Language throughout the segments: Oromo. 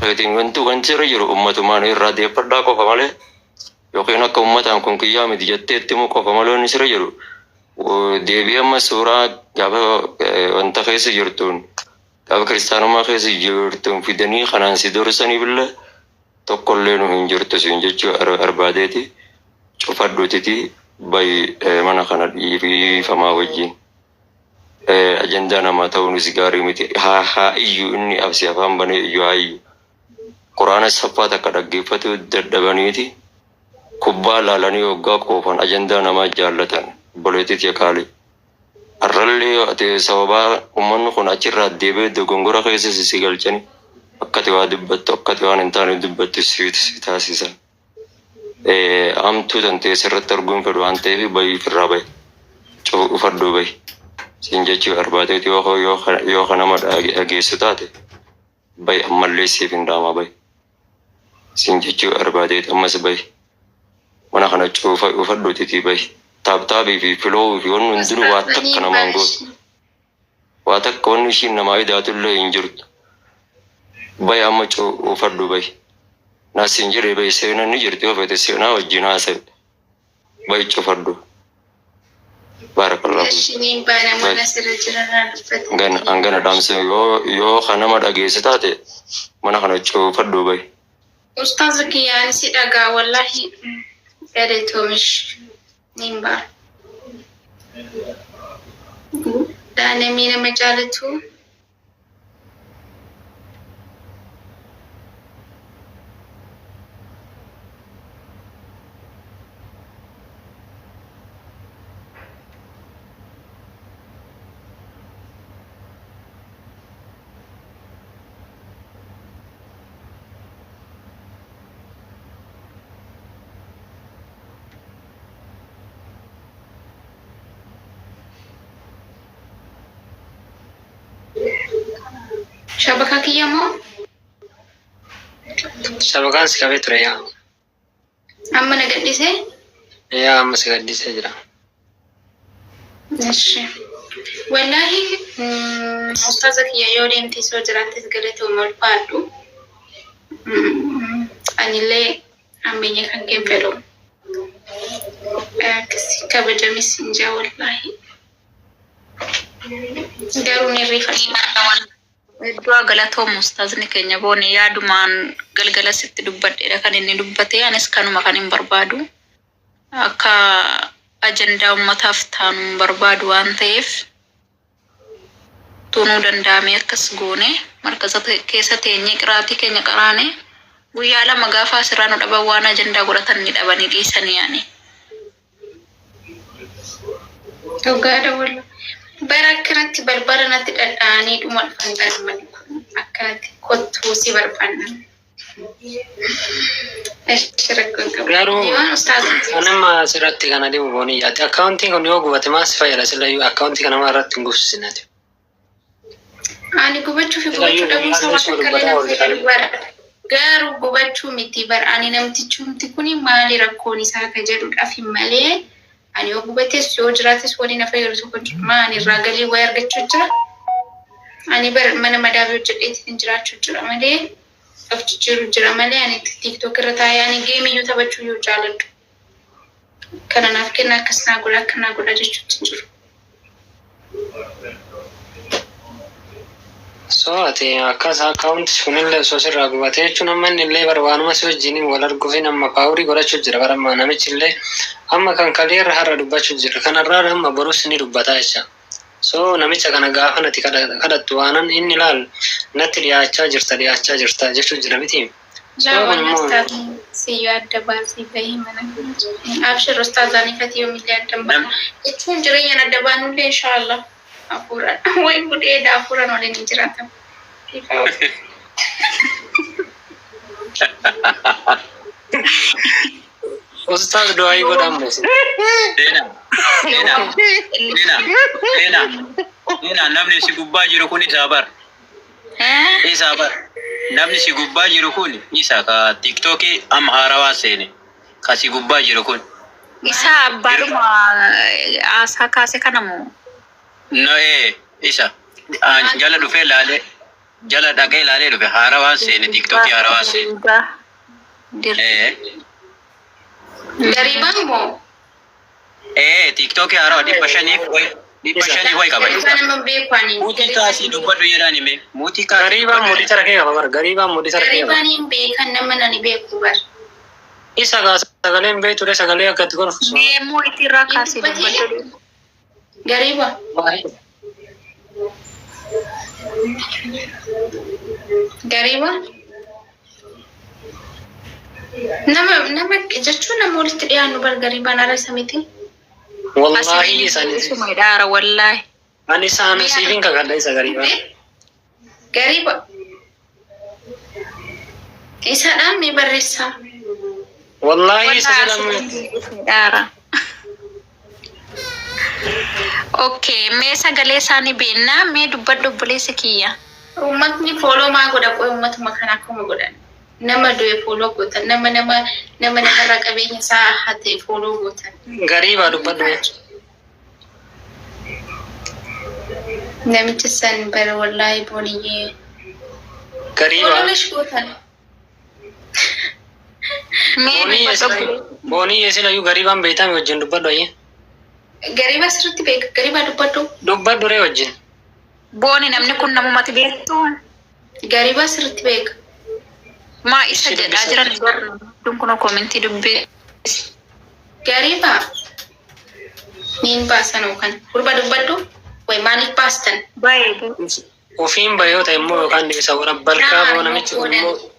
keetiin wanti irra jiru ummatumaan irraa deeffadhaa qofa malee yookiin akka ummataan kun kiyyaa miti jetteetti immoo qofa malee inni sirra jiru deebii amma suuraa gaafa wanta keessa jirtuun gaafa kiristaanummaa keessa jirtuun fidanii kanaan si dorsanii billee tokkollee nu hin jirtu siin jechuu arbaadeeti cufadhuutiti bayi mana kana dhiifamaa wajjin ajandaa namaa ta'uunis gaarii miti haa iyyuu inni absi afaan banee iyyuu haa iyyuu quraana saffaa takka dhaggeeffatu dadhabaniiti kubbaa laalanii waggaa qoofan ajandaa namaa jaallatan boleetit yakaalii arrallee ati sababaa ummanni kun achirraa deebee dogongora keessa si galchani akkati waa dubbattu akkati waan hin taane dubbattu si taasisan amtuu tantee sirratti arguun fedhu waan ta'eef bayii firraa bayi ufadhuu bayi siin jechuu barbaadeeti yoo kanama dhageessu taate bayi ammallee siif hin dhaamaa bayi siin jechuu barbaadeeti ammas bayi mana kana ufadhuutitii bayi taaptaabii fi filoo fi wanni hundinuu waa takka namaan gootu waa takka wanni ishiin namaa idaatullee hin jirtu bayi amma ufadhu bayi naasiin jiree bayi seenaa ni jirti yoo fete seenaa wajjin haasa'e bayi cufadhu barakallahu angana dhaamse yoo kanama dhageesse taate mana kana cufadhu bayi ustaz kiyaan si dhagaa wallahi gadetoomish nimba daanamii nama jaalatu shabaka kiyamo shabakaan si qabee ture yaa amma nagadhise yaa amma si gaddisee jira eshi wallahi ustaza kiyya yoo deemti soo jiraattis galate umal faadhu anillee ammeenya kan keen fedhu akkasi kabajamis injaa wallahi garuu ni rifadha Dua galatoo mustazni keenya booni yaadumaan galgala sitti dubbadheedha kan inni dubbate anis kanuma kan hin barbaadu akka ajandaa ummataaf taanu barbaadu waan ta'eef tunuu danda'amee akkas goone markaza keessa teenyee qiraatii keenya qaraane guyyaa lama gaafa asirraa nu dhaban waan ajandaa godhatan ni dhabanii dhiisanii yaani. Dhugaadha wallah. Barakkanatti barbaranatti dhadhaanii dhuma dhufan dhalman akkanatti kottuu si barbaannan. Garuu anama asirratti kana deemu boonii yaate akkaawuntiin kun yoo gubate maas fayyada silayyuu akkaawuntii kanama irratti hin gufsinati. Ani gubachuu fi gubachuu dhabuu sababa takkalee nama fayyadu garuu gubachuu miti bar ani namtichumti kuni maali rakkoon isaa ka jedhudhaaf hin malee ani yoo gubates yoo jiraates waliin na fayyadu tokko maani irraa galii wayii argachuu jira. Ani bar mana madaabii hojjedheetiin jiraachuu jira malee of jijjiiruu jira malee ani TikTok irra taa'ee ani geemiyyuu taphachuu yoo jaaladhu. Kana naaf kenna akkas naa godha akka naa godha jechuutti jiru. So ati akkas akkaawunti sunillee osoo sirraa gubatee jechuun amma inni illee barbaanuma si wajjin wal arguufi nama paawurii godhachuu jira barammaa namichi illee amma kan kaleerra har'a dubbachuu jira kanarraa amma borus ni dubbataa jecha. So namicha kana gaafa nati kadhattu waanan inni ilaal natti dhiyaachaa jirta jechuu jira miti. Siyyoo adda baasii bahii mana abshir ustaazanii fati yoomillee adda baana jechuun jireenya adda baanullee inshaallah. Apuran, woi bude da apuran oleh ni jirata. Ustaz doa ibu damus. Nina, namni si gubbaa jiru kun sabar. Sabar. Namni si gubbaa jiru kun isa ka TikTok am haarawaa seene. Ka si gubbaa jiru kun. Isa baruma asa kaase kanamu. No isa jala dhufe laale jala dhaqee ilaalee dhufe haarawaa seene tiktookii haarawaa seene. Garibaan moo? Tiktookii haarawaa 500 way qaba. Muutii kaasii dubbadhu jedhaan hime. Muutii kaasii. Garibaan muutii tarakee qaba bara. Garibaan muutii tarakee qaba. Garibaan hin beekan nama nani beeku bara. Isa sagaleen beekture sagalee akka itti gorfu. Deemuu itirraa kaasee dubbadhu. Gariba. Gariba. Nama jechuun nama walitti dhiyaannu bar garibaan ala isa miti. Wallahi isaanii. Isuma dhaara wallahi. Ani isaan siifin kakadha isa garibaa. Gariba. Isa dhaan mi barreessaa. Wallahi isa jedhamu. Dhaara. Okay, mee sagalee isaanii beennaa mee dubbadhu obboleessa kiyya. Uummatni fooloo maa godha qoy uummatuma kana akkuma godhan. Nama du'e fooloo gootan nama irraa qabeenya isaa hate fooloo gootan. Garibaa dubbadhu jechuudha. Namichi san bara wallahi booniyyee. Garibaa. Fooloolesh gootan. Boonii yeesina iyyuu garibaan beekame wajjin dubbadhu ayyee. Gariba sirriitti beeka. Gariba dubbadhu. Dubbadhu ree wajjin. Booni namni kun namumatti beektu. Gariba sirriitti beeka. Maa isa jedhaa jiran dun kun komentii dubbee. Gariba. Niin baasan yookaan gurba dubbadhu. Way maaliif baastan? Baay'ee. Ofiin bayoota immoo yookaan isa warra balkaa boo namichi kun immoo.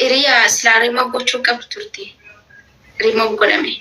Hiriyaa silaa rimoo gochuu qabdu turte. Rimoo godhame.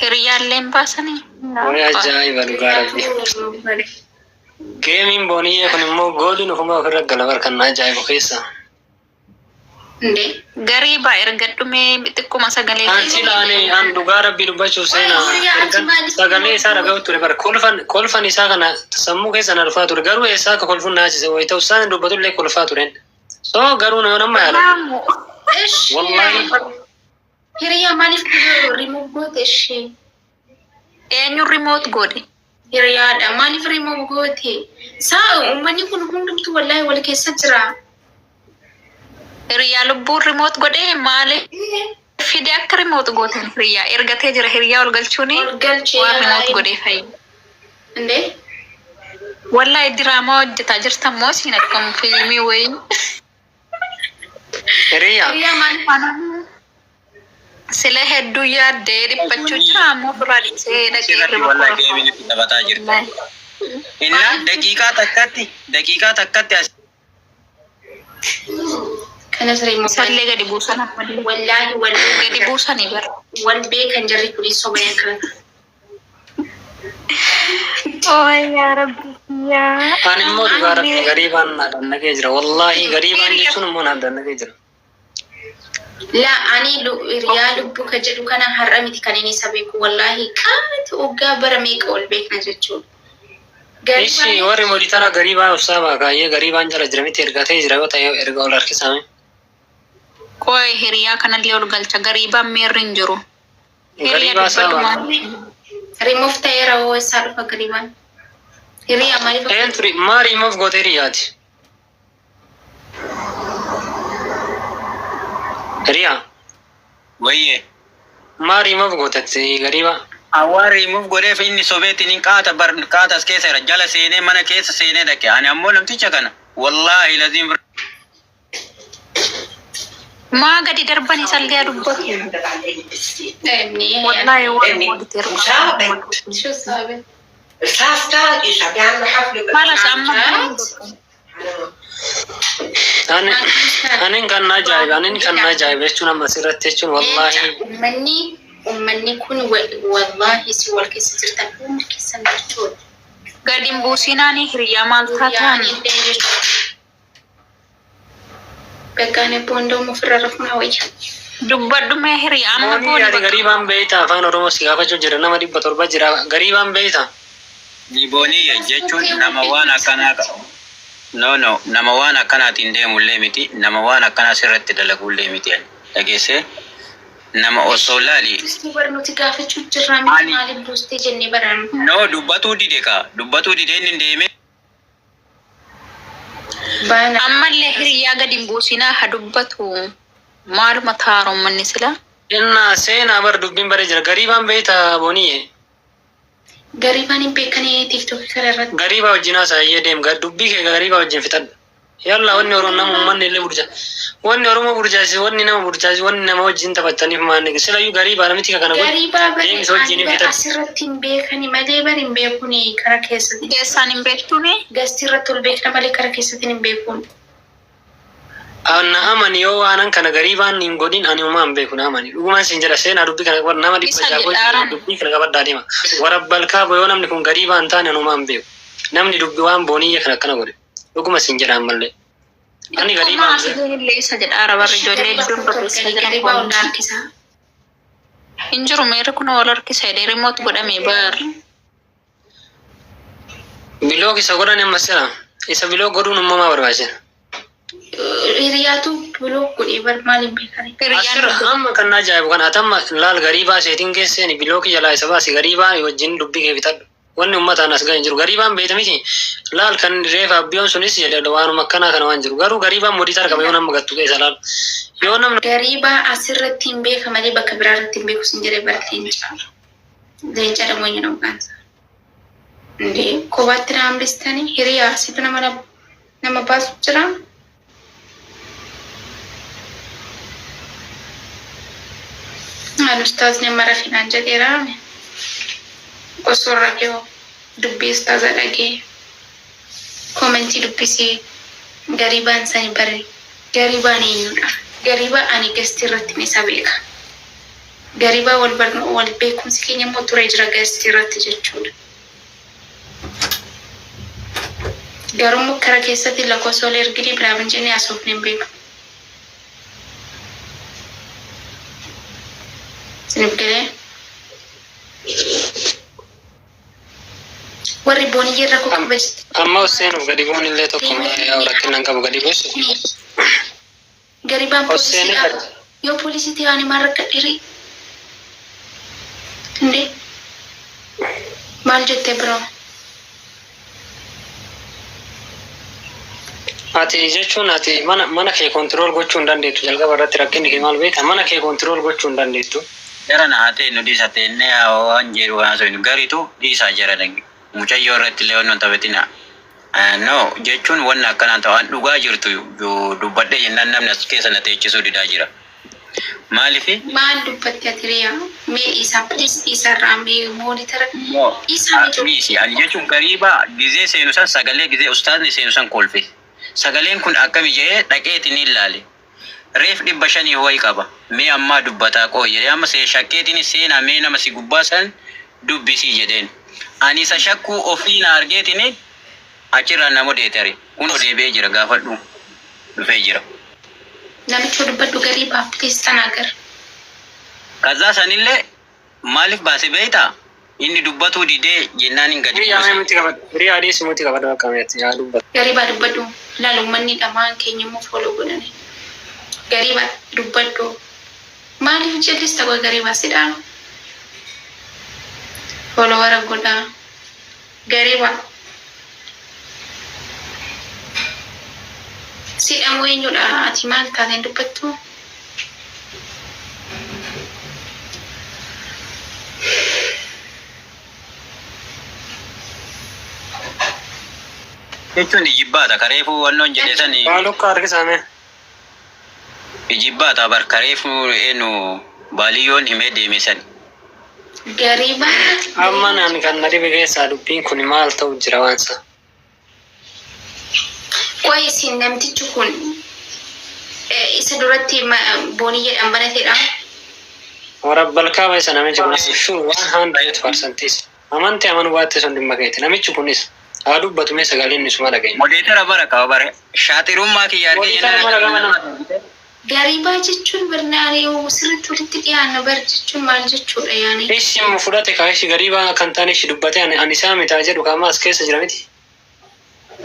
Hiriyaalleen baasanii. Way ajaa'iba dhugaa rabbi. Geemiin booniyyee kun immoo gooliin ofuma ofirra gala barkannaa ajaa'ibu keessa. Ndee. Garibaa erga dhumee xiqquma sagalee. Ansi laane an dhugaa rabbii dubbachuuf seenaa sagalee isaa dhaga'u ture bara kolfan isaa kana sammuu keessa na dhufaa ture garuu eessaa akka kolfuun naachise wayita usaan dubbatullee kolfaa turen. So garuu nama yaada. Wallahi. Hiriyaa maaliif rimoo goote ishee? Eenyu remote godhe? Hiriyaadha maaliif rimoo goote? Saa uummanni kun hundumtu wallahi wal keessa jira. Hiriyaa lubbuun remote godhe maaliif fide akka remote gooten hiriyaa ergatee jira hiriyaa ol galchuuni waan remote godhe fayyadu. Ndee? Wallahi diraamaa hojjetaa jirtan moo siin akkam fiilmii wayin? Hiriyaa maaliif sila hedduu yaaddee dhiphachuu jira ammoo biraa dhiisee dhaqee Wallahi geemiin itti taphataa jirta. Inna daqiiqaa takkatti as. kanas rimoo sallee gadi buusan ammallee. wallahi Gadi buusanii bara. wal beekan jarri kun sobee kana. Oh yaa rabbi yaa. Ani immoo dhugaa rabbi garibaan na dannaqee jira. Wallahi garibaan jechuun immoo na dannaqee jira. La ani hiriyaa lubbuu ka jedhu kana har'a miti kan inni isa beeku wallahi qaati oggaa bara meeqa ol beekna jechuudha. Ishi warri moditara garibaa usaaba kaayyee garibaan jala jira miti ergatee jira yoo ta'e erga ol harkisame. Qoy hiriyaa kanallee ol galcha garibaan meerri hin jiru. Garibaa saaba. Remove ta'eera hoo isaa dhufa garibaan. Hiriyaa maaliif? Entry maa remove goote hiriyaati. Hiriyaa. Wayye. Maa remove goote garibaa. Awaan remove godheef inni sobeetiin hin qaata as keessa jala seenee mana keessa seenee dhaqe. Ani ammoo namticha kana wallahi laziim. Maa gadi darbanii sallee dubbatu. Wallahi شو صابت؟ الحفلة إيش بيعملوا حفلة maala amma Anin kan na ajaa'iba jechuun amma asirratti jechuun wallahi. Uummanni kun wallahi si wal keessa jirtan hundi keessan jechuudha. gadi hin buusinaanii hiriyaa maal taatan. Beekaane boondoo ofirra rafuna wayya. Dubbadhu mee hiriyaa amma Mooni yaade garibaan beeyta afaan Oromoo si gaafachuu jira nama 700 jira garibaan beeyta. Liboonii jechuun nama waan akkanaa qabu. No, nama waan akkanaatiin deemullee miti, nama waan akkanaa sirratti dalagullee miti. Dhageessee nama osoo laali. Barnooti gaafachuu jirra miti maaliif buustee jennee barannu. No, dubbatuu dide inni deeme. أما اللي هي قد ينبوسنا هدبته مال مطار من نسلا إن سينا برضو بين برجر غريبا بيتا بونيه غريبان بيكني تيك توك كررت غريبا وجنا سايدم غدوبي غريبا وجن فتد يلا وني ورونا من اللي برجا وني وروما برجا وني نما برجا وني نما وجن تبتني ما نك سلايو غريبا نمتي كنا غريبا بس أسرتين بيكني ما ديبرين بيكوني كراكيسة كيسان بيتوني غستيرتول بيكنا مالي كراكيسة بيكون أنا أماني يو أنا كنا غريبا نيمغودين أنا ما أمبيكون أماني وما سنجرا سينا ربي كنا كبر نما دي بجاكو ربي كنا كبر داريما ورب الكاب يونام نكون غريبا أنتاني أنا ما أمبيو نمني ربي وام بوني كنا كنا غري وكما سنجرا أمالي أنا غريبا ما سيدي اللي سجل عرب الرجال يدون بسجل غريبا وناركسا إنجرو ميرا كنا ولا ركسا دي ريموت بدا ميبار بلوك سغورا نمسلا إسا بلوك غرو نمما برباشن hiriyaatu buloo godhee barmaaliin beekani. Asirra amma kan ajaa'ibu kan atamma laal gariibaa seetiin keesseen bilooki jalaa isa baasi gariibaa wajjin dubbii kee bitadhu. Wanni uummataan as ga'an jiru gariibaan beekta miti laal kan reefa abbiyoon sunis jedhe waanuma akkanaa kana waan jiru garuu gariibaan modii tarkaba yoo nama gattu keessa laal. Yoo namni gariibaa asirratti hin beeka malee bakka biraa irratti hin beeku sin jedhee bara leencaa. Leencaa dhamoo hin hooggansa. Ndee kophaatti na hambistanii hiriyaa situ nama baasu jira. Ustaz nama Rafinan jedheera osoo rakkoo dubbii ustaza dhagee komentii dubbisee gariibaan sani bare gariibaan eenyudha gariibaa ani gastii irratti ni isa beeka gariibaa wal beekumsi keenya immoo ture jira gastii irratti jechuudha garuu kara keessatti lakkoofsa ergidii biraaban jennee asoofne hin beeku. Sinipkele. Warri booni jirra ko kabaj. Amma Hussein gadi booni illee tokko yaa rakkinaan qabu gadi buusu. Garibaan poolisii yoo poolisii ta'anii maal rakkadhiri? Inde maal jettee biroo? Ati jechuun ati mana kee kontirool gochuu hin dandeettu jalqaba irratti rakkinni kee maal beekta mana kee kontirool gochuu hin dandeettu. Jara na ate no disa tenne waan jiru waan so garitu disa jara dangi mucayyoo irratti illee wantoota betina no jechuun wanna akkana ta'an dhugaa jirtu dubbadhe jennaan namni as keessa na teechisuu didaa jira maalifi maal dubbatti atiriyaa mee isa please isa raamee monitor isa misi ani jechuun gariiba gizee seenu san sagalee gizee ustaadni seenu san kolfe sagaleen kun akkami jee dhaqeetiin ilaale reef dhibba shanii ho'i qaba mee ammaa dubbataa qoo jedhee amma see shakkeetiin seenaa mee nama si gubbaa san dubbisii jedheen ani isa shakkuu ofii na argeetiin achirraan nama deetare kun odeebee jira gaafadhu dhufee jira. Namichi dubbadhu gariibaa please tanaagar. Kazaa sanillee maaliif baase beektaa inni dubbatu didee jennaan hin gadi. Riyaa adeesi muti qabadhu akkamitti yaa dubbatu. Gariibaa dubbadhu laalu manni dhamaan keenya immoo fooloo godhani. Gariibaa dubbadhu maaliif jallis ta'uu gariibaa sidhaa fooloo wara godhaa gariibaa sidhamu eenyudha ati maal taateen dubbattu. Jechuun ijibbaata kareefuu wannoon jedhe sanii. Maalukka harkisame. Ijibbaata bar kareefuu enu baaliyoon himee deeme sani. Gariibaa. Amma naan kan na dhibe keessaa dubbiin kun maal ta'u jira waansa. Qoy isin namtichi kun isa duratti boonii jedhan banateedha. Warabbalkaa baysa namichi kunis shuu 100%. Amantii amanu baate sun dhimma keeti namichi kunis. Haa dubbatu mee sagaleen isuma dhaga'e. Modeetara bara qaba bare shaaxirummaa kiyya argee jennaan. Gariibaa jechuun barnaanii sirriitti walitti dhiyaanna bar jechuun maal jechuudha yaani. Ishii fudhate kaashi gariibaa kan taane ishii dubbate ani isaa mitaa jedhu kaamaa as keessa jira miti.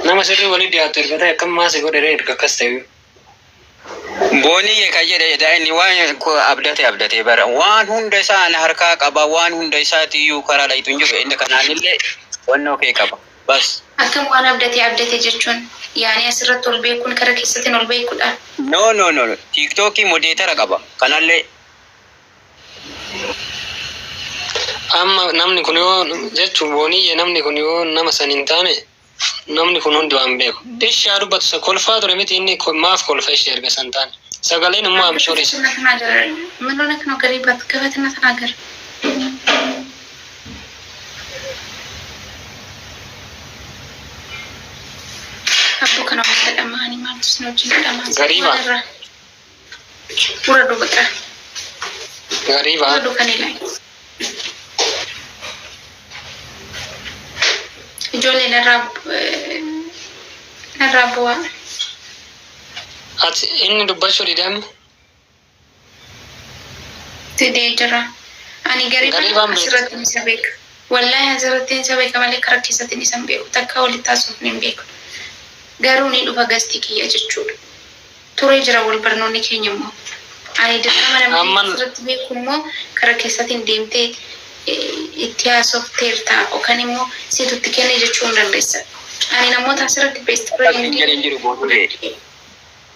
Nama sirrii walii dhiyaatu erga ta'e akkam maasii godhee erga akkas ta'e. Boonii ka jedhe daa'imni waan abdate bara waan hunda isaa harkaa qaba waan hunda isaatiyyuu karaa dhayitu hin jiru inni kanaanillee wannoo kee qaba. Bas Akkam waan abdatee jechuun yaani asirratti ol beekuun kara keessatti ol beekuudha. No. TikTok moderator qaba. Kanallee amma namni kun yoo jechuun boonii namni kun yoo nama san hin taane namni kun hundi waan beeku. Ishee dubbatu sa kolfaa ture miti inni maaf kolfa ishee erga san taane. Sagaleen immoo amshooris. ምን ሆነህ ነው ገሪባት ገበትና ተናገር። አቡ ከነው ተደማኒ ማለት ነው ጅንዳማ ገሪባ ወረዱ በቃ ገሪባ ወረዱ ከኔ ላይ ጆሌ ነራቡዋ at inni dubbachuu didame Tidejra. Ani gariban asirratti ni beeka. Wallahi asirratti ni beeka malee karaa keessatti ni beeku. Takka walitti taasisuuf ni beeku. Garuu ni dhufa gasti kiyya jechuudha. Turee jira wal barnoonni keenya immoo. Ani dirqama namni asirratti beeku immoo karaa keessatti deemtee itti haasofteer ta'a yookaan immoo situtti kenne jechuu hin dandeessa. Ani namoota asirratti beestu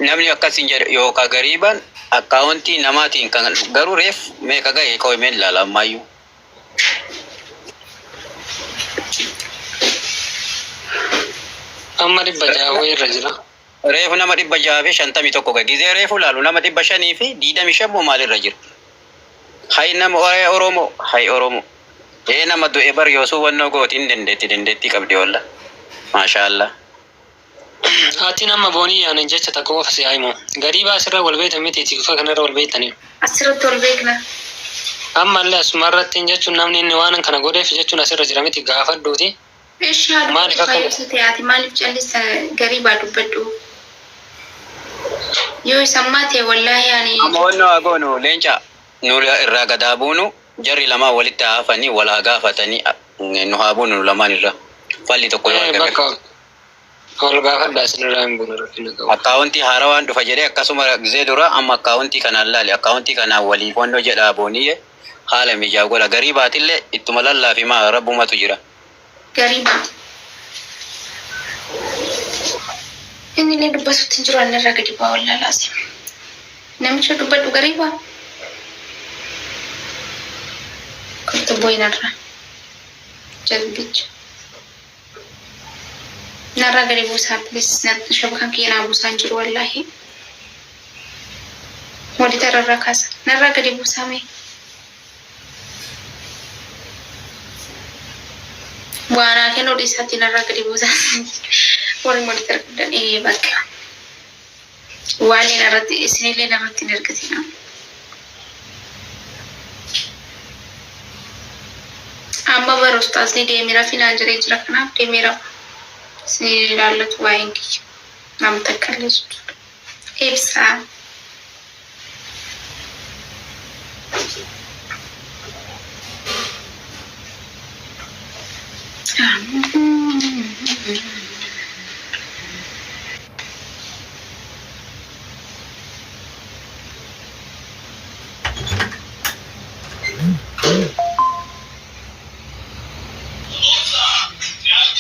namni akkasin jedhe yookaan gariban akkaawuntii namaatiin kan garuu reef meeqa ga'e koo himeen ilaalamaayyuu. amma 600 irra jira. Reefu nama 651 ga'e gizee reefu laalu nama 500 fi 25 maalirra jira. Hay nama Oromoo. Nama du'e bar yoosuu wannoo gootiin dandeetti qabdi walla. Maashaallah. Ati nama boonii yaanan jecha takka qofa si haimu. Gariibaa asirra wal beektan miti tikfa kanarra wal beektanii. Asirratti wal beekna. Ammallee asumarratti jechuun namni inni waan kana godheef jechuun asirra jira miti gaafadhuuti. Maaliif akka maaliif callisa gariibaa dubbadhu. Yoo sammaa ta'e wallaahi yaani. Amma wannoo agoonu leenca nu irraa gadaa buunu jarri lamaa walitti haafanii wal haa gaafatanii nu haa buunu lamaan irra. Falli tokko yoo argame. Akkaawuntii haarawaan dhufa jedhee akkasuma gizee dura amma akkaawuntii kanaan laali akkaawuntii kanaan waliif wannoo jedhaa booniyye haala mijaa gola gariibaatillee ittuma lallaafi maa rabbumatu jira. Gariibaa. Inni illee dubbasuutti hin jiru annarraa gadi ba'aa wallaalaasi. Namicha dubbadhu gariibaa. Kottu boo'inarraa. Jalbicha. Narra gadi buusaa please shabakan kiyya naa buusaan jiru wallahi. Monitor irra kaasa. Narra gadi buusaa mee. Bu'aanaa kennuu dhiisaatti narra gadi buusaa. Warri monitor guddan bakka. Waan irratti isinillee namatti hin ergatina. Amma baruu ustaasni deemira finaan jiree jira kanaaf deemira. Sinilaalatu waa'een kiyya nama takkallee jechuudha. Ibsaa.